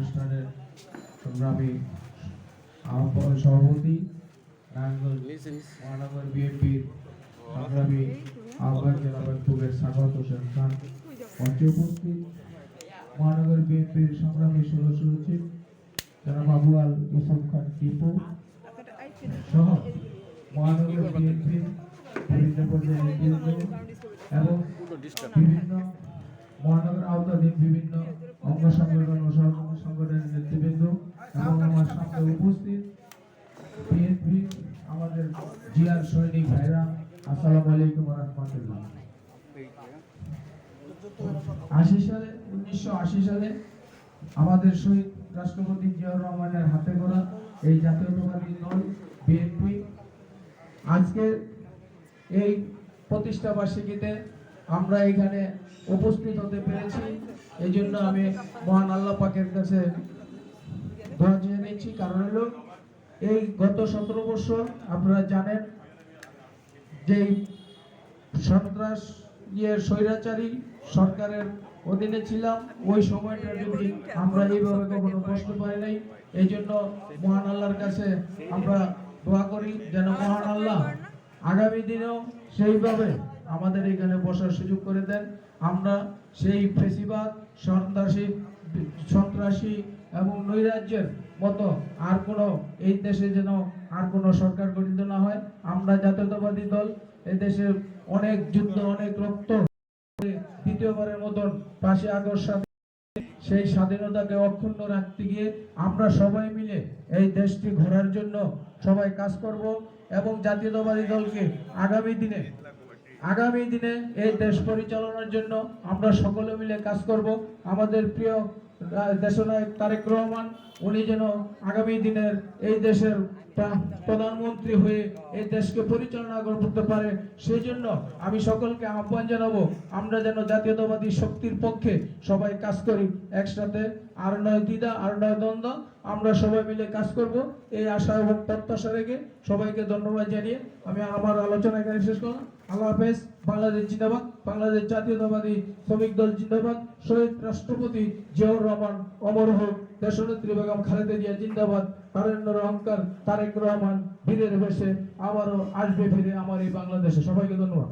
অনুষ্ঠানের সংগ্রামী সভাপতি নারায়ণগঞ্জ মহানগর বিএনপির সংগ্রামী আহ্বায়ক জনাব ফুবের সাখাওয়াত হোসেন খান, মঞ্চে উপস্থিত মহানগর বিএনপির সংগ্রামী সদস্য সচিব জনাব আবু আল ইউসুফ খান টিপু সহ মহানগর বিএনপির বিভিন্ন পর্যায়ের নেতৃবৃন্দ এবং বিভিন্ন মহানগর আওতাধীন বিভিন্ন অঙ্গ সংগঠন ও সংগঠনের নেতৃবৃন্দ এবং আমার সামনে উপস্থিত বিএনপি আমাদের জিয়ার সৈনিক ভাইরা, আসসালামু আলাইকুম ওয়া রাহমাতুল্লাহ। 1980 সালে আমাদের শহীদ রাষ্ট্রপতি জিয়াউর রহমানের হাতে গড়া এই জাতীয়তাবাদী দল বিএনপি আজকে এই প্রতিষ্ঠা বার্ষিকীতে আমরা এখানে উপস্থিত হতে পেরেছি। এই জন্য আমি মহান আল্লাহ পাকের কাছে দোয়া চেয়ে নিচ্ছি। কারণ হলো এই গত 17 বছর আপনারা জানেন যে সন্ত্রাস স্বৈরাচারী সরকারের অধীনে ছিলাম, ওই সময়টা যদি আমরা এইভাবে কখনো বসতে পারি নাই। এই জন্য মহান আল্লাহর কাছে আমরা দোয়া করি যেন মহান আল্লাহ আগামী দিনেও সেইভাবে আমাদের এখানে বসার সুযোগ করে দেন। আমরা সেই ফেসিবাদ সন্ত্রাসী এবং নৈরাজ্যের মতো আর কোনো এই দেশে যেন আর কোনো সরকার গঠিত না হয়। আমরা জাতীয়তাবাদী দল এই দেশের অনেক যুদ্ধ অনেক রক্ত দ্বিতীয়বারের মতন 5 আগস্ট সেই স্বাধীনতাকে অক্ষুণ্ণ রাখতে গিয়ে আমরা সবাই মিলে এই দেশটি গড়ার জন্য সবাই কাজ করব এবং জাতীয়তাবাদী দলকে আগামী দিনে এই দেশ পরিচালনার জন্য আমরা সকলে মিলে কাজ করব। আমাদের প্রিয় দেশনায়ক তারেক রহমান উনি যেন আগামী দিনের এই দেশের প্রধানমন্ত্রী হয়ে এই দেশকে পরিচালনা করতে পারে, সেই জন্য আমি সকলকে আহ্বান জানাবো আমরা যেন জাতীয়তাবাদী শক্তির পক্ষে সবাই কাজ করি একসাথে। আর নয় দ্বিধা, আর নয় দ্বন্দ্ব, আমরা সবাই মিলে কাজ করব এই আশা এবং প্রত্যাশা রেখে সবাইকে ধন্যবাদ জানিয়ে আমি আমার আলোচনা এখানে শেষ করলাম। আল্লাহ হাফেজ। বাংলাদেশ জিন্দাবাদ, বাংলাদেশ জাতীয়তাবাদী শ্রমিক দল জিন্দাবাদ, শহীদ রাষ্ট্রপতি জিয়াউর রহমান অমর হোক, দেশনেত্রী বেগম খালেদা জিয়া জিন্দাবাদ, তারেন্দ্র অহংকার তারেক রহমান বীরের বেশে আবারও আসবে ফিরে আমার এই বাংলাদেশে। সবাইকে ধন্যবাদ।